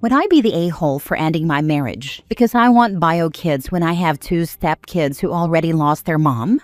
Would I be the a-hole for ending my marriage because I want bio kids when I have two step-kids who already lost their mom?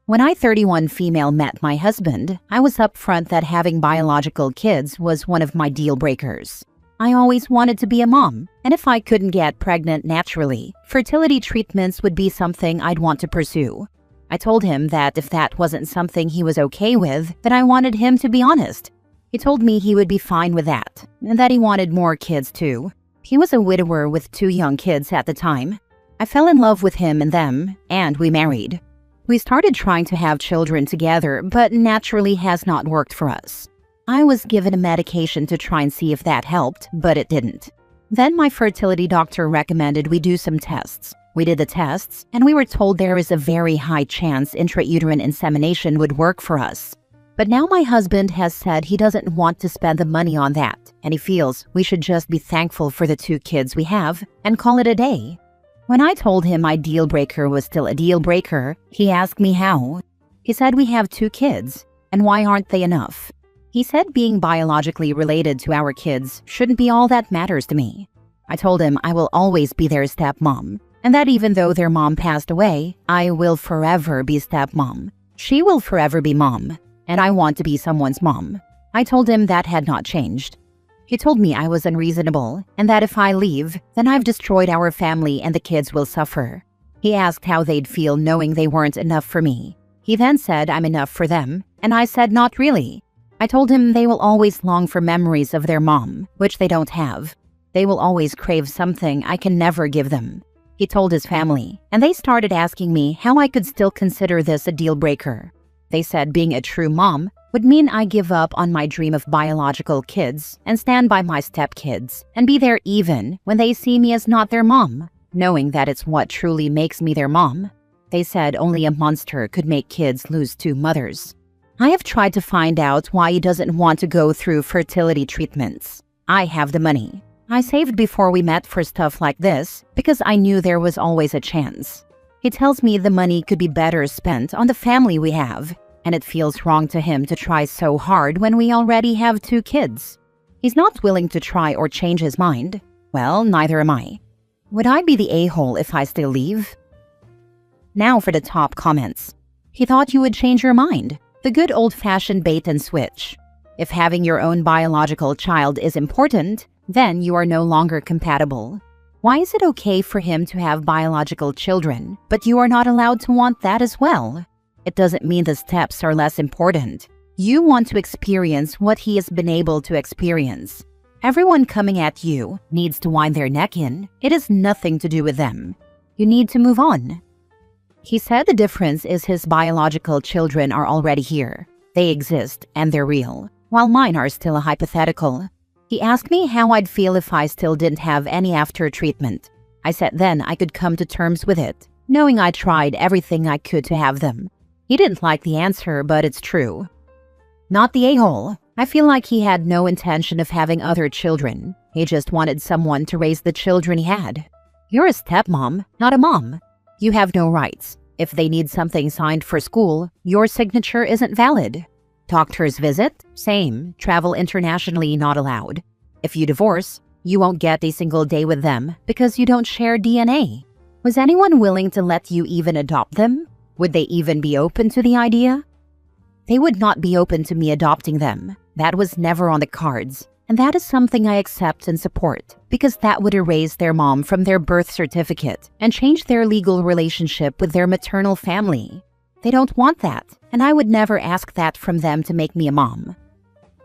When I, 31 female, met my husband, I was upfront that having biological kids was one of my deal breakers. I always wanted to be a mom, and if I couldn't get pregnant naturally, fertility treatments would be something I'd want to pursue. I told him that if that wasn't something he was okay with, then I wanted him to be honest. He told me he would be fine with that, and that he wanted more kids too. He was a widower with 2 young kids at the time. I fell in love with him and them, and we married. We started trying to have children together, but naturally has not worked for us. I was given a medication to try and see if that helped, but it didn't. Then my fertility doctor recommended we do some tests. We did the tests, and we were told there is a very high chance intrauterine insemination would work for us. But now my husband has said he doesn't want to spend the money on that, and he feels we should just be thankful for the 2 kids we have and call it a day. When I told him my deal breaker was still a deal breaker, he asked me how. He said we have 2 kids, and why aren't they enough? He said being biologically related to our kids shouldn't be all that matters to me. I told him I will always be their stepmom, and that even though their mom passed away, I will forever be stepmom. She will forever be mom, and I want to be someone's mom. I told him that had not changed. He told me I was unreasonable, and that if I leave, then I've destroyed our family and the kids will suffer. He asked how they'd feel knowing they weren't enough for me. He then said I'm enough for them, and I said not really. I told him they will always long for memories of their mom, which they don't have. They will always crave something I can never give them. He told his family, and they started asking me how I could still consider this a deal breaker. They said being a true mom would mean I give up on my dream of biological kids and stand by my stepkids and be there even when they see me as not their mom, knowing that it's what truly makes me their mom. They said only a monster could make kids lose 2 mothers. I have tried to find out why he doesn't want to go through fertility treatments. I have the money. I saved before we met for stuff like this because I knew there was always a chance. He tells me the money could be better spent on the family we have, and it feels wrong to him to try so hard when we already have 2 kids. He's not willing to try or change his mind. Well, neither am I. Would I be the a-hole if I still leave? Now for the top comments. He thought you would change your mind. The good old-fashioned bait and switch. If having your own biological child is important, then you are no longer compatible. Why is it okay for him to have biological children, but you are not allowed to want that as well? It doesn't mean the steps are less important. You want to experience what he has been able to experience. Everyone coming at you needs to wind their neck in. It has nothing to do with them. You need to move on. He said the difference is his biological children are already here. They exist and they're real, while mine are still a hypothetical. He asked me how I'd feel if I still didn't have any after treatment. I said then I could come to terms with it, knowing I tried everything I could to have them. He didn't like the answer, but it's true. Not the a-hole. I feel like he had no intention of having other children. He just wanted someone to raise the children he had. You're a stepmom, not a mom. You have no rights. If they need something signed for school, your signature isn't valid. Doctor's visit? Same. Travel internationally not allowed. If you divorce, you won't get a single day with them because you don't share DNA. Was anyone willing to let you even adopt them? Would they even be open to the idea? They would not be open to me adopting them. That was never on the cards. And that is something I accept and support because that would erase their mom from their birth certificate and change their legal relationship with their maternal family. They don't want that, and I would never ask that from them to make me a mom.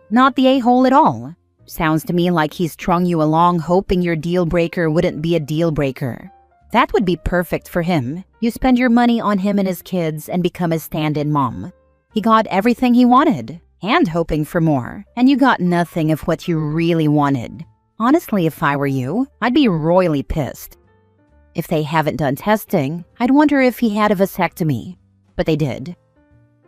Not the a-hole at all. Sounds to me like he strung you along hoping your deal breaker wouldn't be a deal breaker. That would be perfect for him. You spend your money on him and his kids and become a stand-in mom. He got everything he wanted, and hoping for more, and you got nothing of what you really wanted. Honestly, if I were you, I'd be royally pissed. If they haven't done testing, I'd wonder if he had a vasectomy. But they did.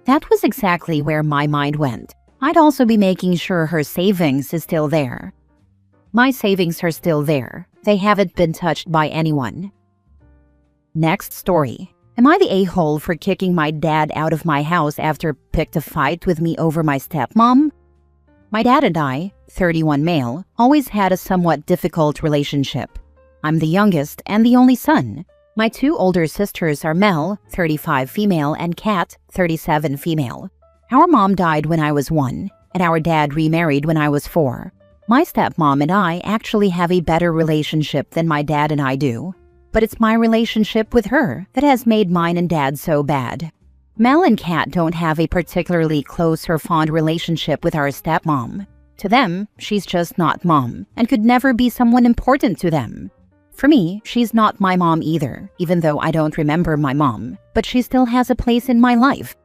That was exactly where my mind went. I'd also be making sure her savings is still there. My savings are still there. They haven't been touched by anyone. Next story. Am I the a-hole for kicking my dad out of my house after picked a fight with me over my stepmom? My dad and I, 31 male, always had a somewhat difficult relationship. I'm the youngest and the only son. My two older sisters are Mel, 35 female, and Kat, 37 female. Our mom died when I was 1, and our dad remarried when I was 4. My stepmom and I actually have a better relationship than my dad and I do. But it's my relationship with her that has made mine and Dad so bad. Mel and Kat don't have a particularly close or fond relationship with our stepmom. To them, she's just not mom and could never be someone important to them. For me, she's not my mom either, even though I don't remember my mom, but she still has a place in my life.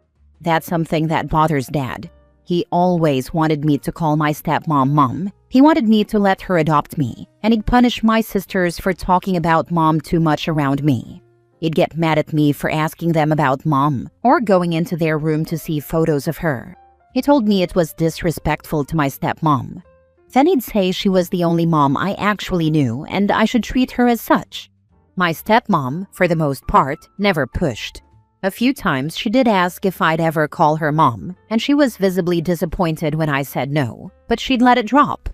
That's something that bothers Dad. He always wanted me to call my stepmom Mom. He wanted me to let her adopt me, and he'd punish my sisters for talking about Mom too much around me. He'd get mad at me for asking them about Mom, or going into their room to see photos of her. He told me it was disrespectful to my stepmom. Then he'd say she was the only mom I actually knew, and I should treat her as such. My stepmom, for the most part, never pushed. A few times she did ask if I'd ever call her mom, and she was visibly disappointed when I said no, but she'd let it drop.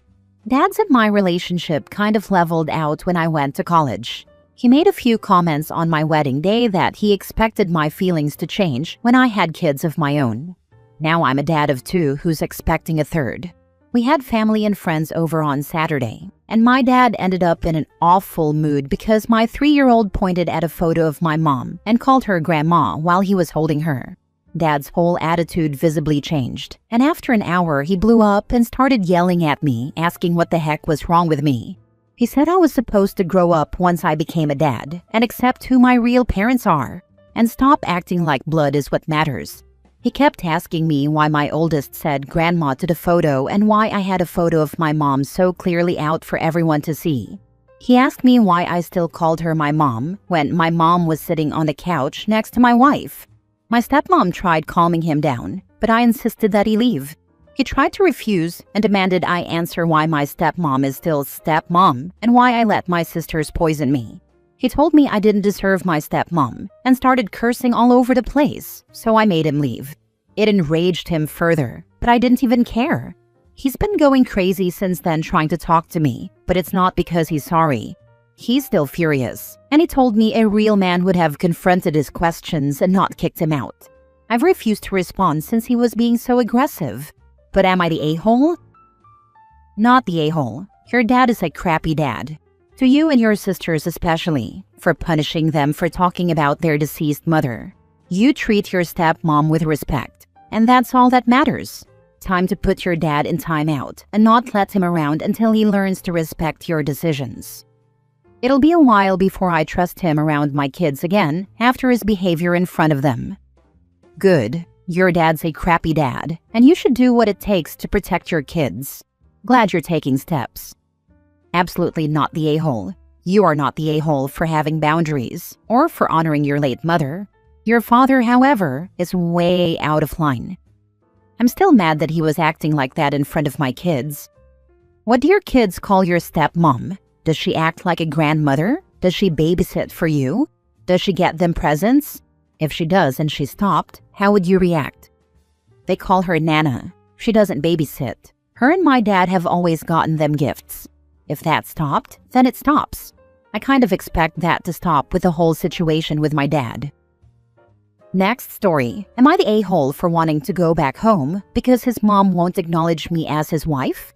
Dad's and my relationship kind of leveled out when I went to college. He made a few comments on my wedding day that he expected my feelings to change when I had kids of my own. Now I'm a dad of 2 who's expecting a 3rd. We had family and friends over on Saturday, and my dad ended up in an awful mood because my 3-year-old pointed at a photo of my mom and called her grandma while he was holding her. Dad's whole attitude visibly changed, and after an hour he blew up and started yelling at me, asking what the heck was wrong with me. He said I was supposed to grow up once I became a dad and accept who my real parents are, and stop acting like blood is what matters. He kept asking me why my oldest said grandma to the photo and why I had a photo of my mom so clearly out for everyone to see. He asked me why I still called her my mom when my mom was sitting on the couch next to my wife. My stepmom tried calming him down, but I insisted that he leave. He tried to refuse and demanded I answer why my stepmom is still stepmom and why I let my sisters poison me. He told me I didn't deserve my stepmom and started cursing all over the place, so I made him leave. It enraged him further, but I didn't even care. He's been going crazy since then trying to talk to me, but it's not because he's sorry. He's still furious, and he told me a real man would have confronted his questions and not kicked him out. I've refused to respond since he was being so aggressive. But am I the a-hole? Not the a-hole. Your dad is a crappy dad. To you and your sisters especially, for punishing them for talking about their deceased mother. You treat your stepmom with respect, and that's all that matters. Time to put your dad in timeout and not let him around until he learns to respect your decisions. It'll be a while before I trust him around my kids again after his behavior in front of them. Good. Your dad's a crappy dad, and you should do what it takes to protect your kids. Glad you're taking steps. Absolutely not the a-hole. You are not the a-hole for having boundaries or for honoring your late mother. Your father, however, is way out of line. I'm still mad that he was acting like that in front of my kids. What do your kids call your stepmom? Does she act like a grandmother? Does she babysit for you? Does she get them presents? If she does and she stopped, how would you react? They call her Nana. She doesn't babysit. Her and my dad have always gotten them gifts. If that stopped, then it stops. I kind of expect that to stop with the whole situation with my dad. Next story. Am I the a-hole for wanting to go back home because his mom won't acknowledge me as his wife?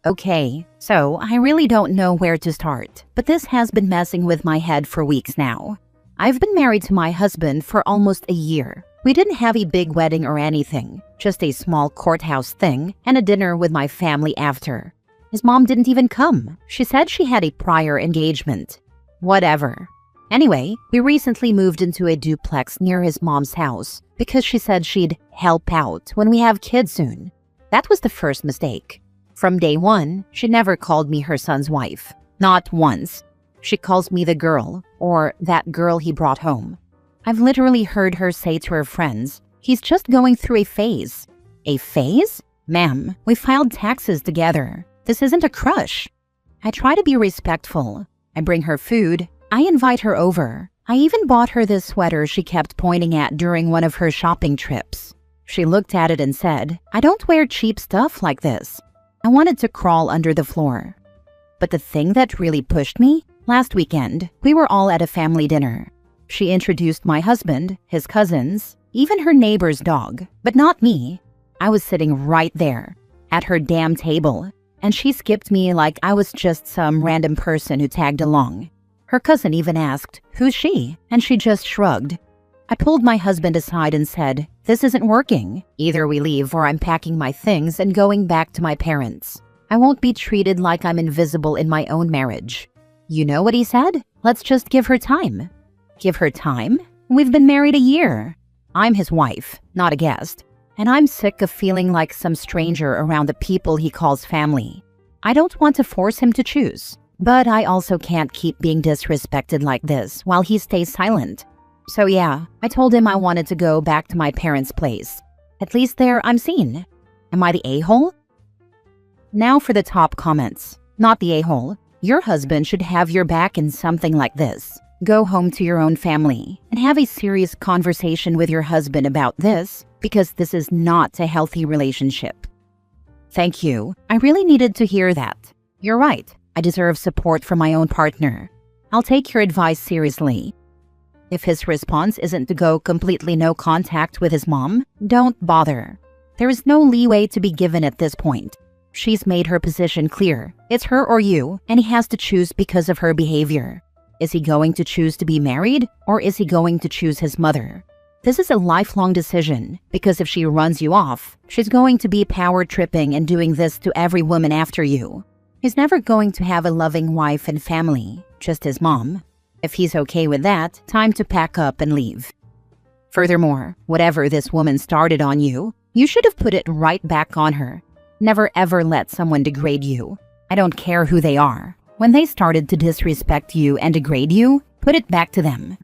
Okay, so I really don't know where to start, but this has been messing with my head for weeks now. I've been married to my husband for almost a year. We didn't have a big wedding or anything, just a small courthouse thing and a dinner with my family after. His mom didn't even come. She said she had a prior engagement. Whatever. Anyway, we recently moved into a duplex near his mom's house because she said she'd help out when we have kids soon. That was the first mistake. From day one, she never called me her son's wife. Not once. She calls me the girl, or that girl he brought home. I've literally heard her say to her friends, he's just going through a phase. A phase? Ma'am, we filed taxes together. This isn't a crush. I try to be respectful. I bring her food. I invite her over. I even bought her this sweater she kept pointing at during one of her shopping trips. She looked at it and said, "I don't wear cheap stuff like this." I wanted to crawl under the floor. But the thing that really pushed me, last weekend, we were all at a family dinner. She introduced my husband, his cousins, even her neighbor's dog, but not me. I was sitting right there, at her damn table, and she skipped me like I was just some random person who tagged along. Her cousin even asked, "Who's she?" and she just shrugged. I pulled my husband aside and said, "This isn't working. Either we leave or I'm packing my things and going back to my parents. I won't be treated like I'm invisible in my own marriage." You know what he said? "Let's just give her time." Give her time? We've been married a year. I'm his wife, not a guest. And I'm sick of feeling like some stranger around the people he calls family. I don't want to force him to choose. But I also can't keep being disrespected like this while he stays silent. So yeah, I told him I wanted to go back to my parents' place. At least there I'm seen. Am I the a-hole? Now for the top comments. Not the a-hole. Your husband should have your back in something like this. Go home to your own family and have a serious conversation with your husband about this, because this is not a healthy relationship. Thank you. I really needed to hear that. You're right. I deserve support from my own partner. I'll take your advice seriously. If his response isn't to go completely no contact with his mom, don't bother. There is no leeway to be given at this point. She's made her position clear. It's her or you, and he has to choose because of her behavior. Is he going to choose to be married, or is he going to choose his mother? This is a lifelong decision, because if she runs you off, she's going to be power tripping and doing this to every woman after you. He's never going to have a loving wife and family, just his mom. If he's okay with that, time to pack up and leave. Furthermore, whatever this woman started on you, you should have put it right back on her. Never ever let someone degrade you. I don't care who they are. When they started to disrespect you and degrade you, put it back to them.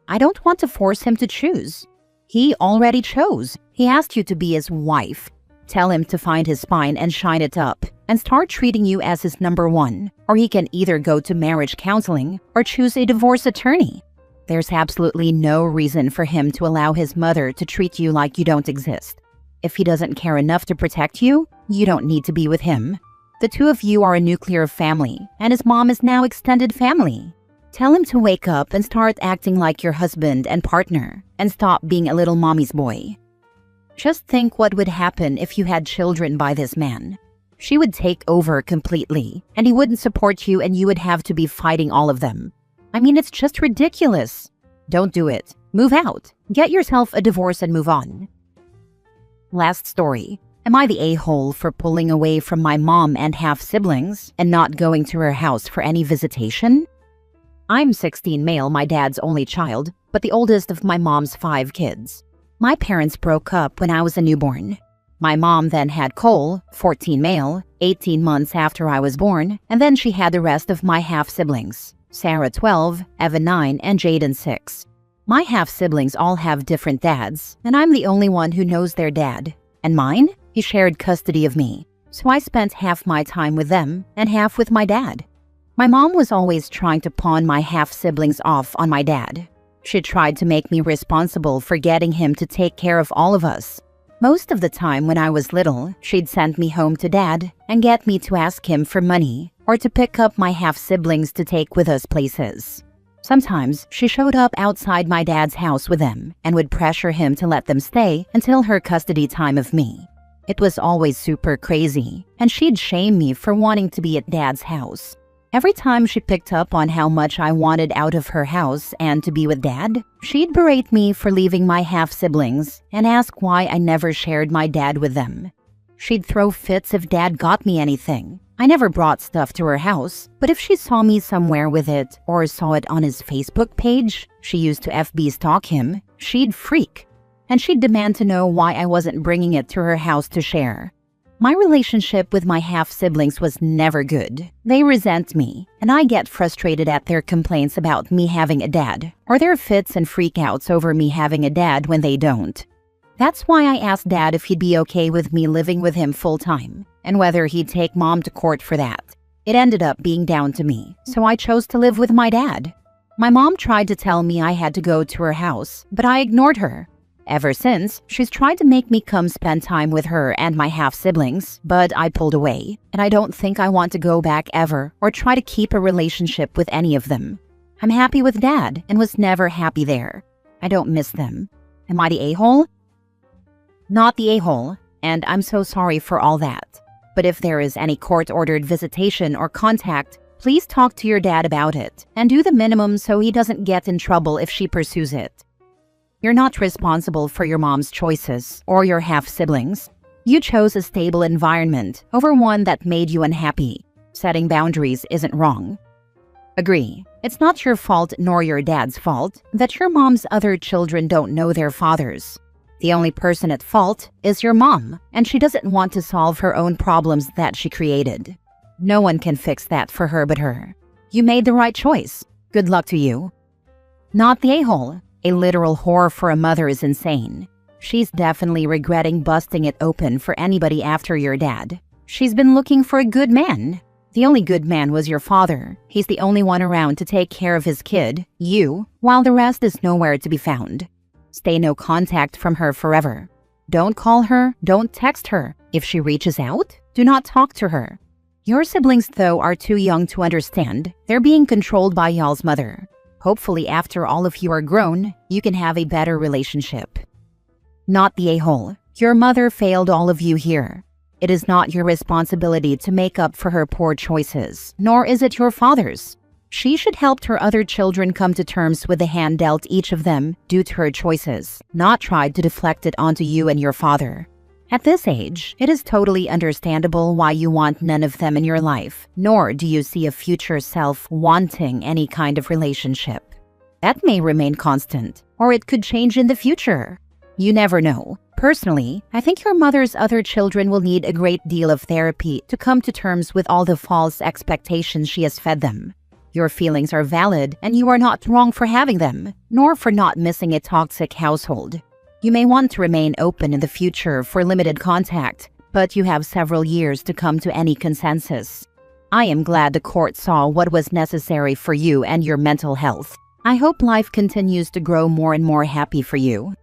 I don't want to force him to choose. He already chose. He asked you to be his wife. Tell him to find his spine and shine it up, and start treating you as his number one, or he can either go to marriage counseling or choose a divorce attorney. There's absolutely no reason for him to allow his mother to treat you like you don't exist. If he doesn't care enough to protect you, you don't need to be with him. The two of you are a nuclear family, and his mom is now extended family. Tell him to wake up and start acting like your husband and partner, and stop being a little mommy's boy. Just think what would happen if you had children by this man. She would take over completely, and he wouldn't support you, and you would have to be fighting all of them. I mean, it's just ridiculous. Don't do it. Move out. Get yourself a divorce and move on. Last story. Am I the a-hole for pulling away from my mom and half-siblings and not going to her house for any visitation? I'm 16 male, my dad's only child, but the oldest of my mom's 5 kids. My parents broke up when I was a newborn. My mom then had Cole, 14 male, 18 months after I was born, and then she had the rest of my half-siblings, Sarah 12, Evan 9, and Jaden 6. My half-siblings all have different dads, and I'm the only one who knows their dad. And mine? He shared custody of me, so I spent half my time with them and half with my dad. My mom was always trying to pawn my half-siblings off on my dad. She tried to make me responsible for getting him to take care of all of us. Most of the time when I was little, she'd send me home to dad and get me to ask him for money or to pick up my half-siblings to take with us places. Sometimes she showed up outside my dad's house with them and would pressure him to let them stay until her custody time of me. It was always super crazy, and she'd shame me for wanting to be at dad's house. Every time she picked up on how much I wanted out of her house and to be with dad, she'd berate me for leaving my half-siblings and ask why I never shared my dad with them. She'd throw fits if dad got me anything. I never brought stuff to her house, but if she saw me somewhere with it or saw it on his Facebook page, she used to FB stalk him, she'd freak. And she'd demand to know why I wasn't bringing it to her house to share. My relationship with my half-siblings was never good. They resent me, and I get frustrated at their complaints about me having a dad, or their fits and freakouts over me having a dad when they don't. That's why I asked dad if he'd be okay with me living with him full-time, and whether he'd take mom to court for that. It ended up being down to me, so I chose to live with my dad. My mom tried to tell me I had to go to her house, but I ignored her. Ever since, she's tried to make me come spend time with her and my half-siblings, but I pulled away, and I don't think I want to go back ever or try to keep a relationship with any of them. I'm happy with Dad and was never happy there. I don't miss them. Am I the a-hole? Not the a-hole, and I'm so sorry for all that. But if there is any court-ordered visitation or contact, please talk to your dad about it and do the minimum so he doesn't get in trouble if she pursues it. You're not responsible for your mom's choices or your half-siblings. You chose a stable environment over one that made you unhappy. Setting boundaries isn't wrong. Agree, it's not your fault nor your dad's fault that your mom's other children don't know their fathers. The only person at fault is your mom, and she doesn't want to solve her own problems that she created. No one can fix that for her but her. You made the right choice. Good luck to you. Not the a-hole. A literal whore for a mother is insane. She's definitely regretting busting it open for anybody after your dad. She's been looking for a good man. The only good man was your father. He's the only one around to take care of his kid, you, while the rest is nowhere to be found. Stay no contact from her forever. Don't call her, don't text her. If she reaches out, do not talk to her. Your siblings, though, are too young to understand. They're being controlled by y'all's mother. Hopefully, after all of you are grown, you can have a better relationship. Not the a-hole. Your mother failed all of you here. It is not your responsibility to make up for her poor choices, nor is it your father's. She should help her other children come to terms with the hand dealt each of them due to her choices, not tried to deflect it onto you and your father. At this age, it is totally understandable why you want none of them in your life, nor do you see a future self wanting any kind of relationship. That may remain constant, or it could change in the future. You never know. Personally, I think your mother's other children will need a great deal of therapy to come to terms with all the false expectations she has fed them. Your feelings are valid, and you are not wrong for having them, nor for not missing a toxic household. You may want to remain open in the future for limited contact, but you have several years to come to any consensus. I am glad the court saw what was necessary for you and your mental health. I hope life continues to grow more and more happy for you.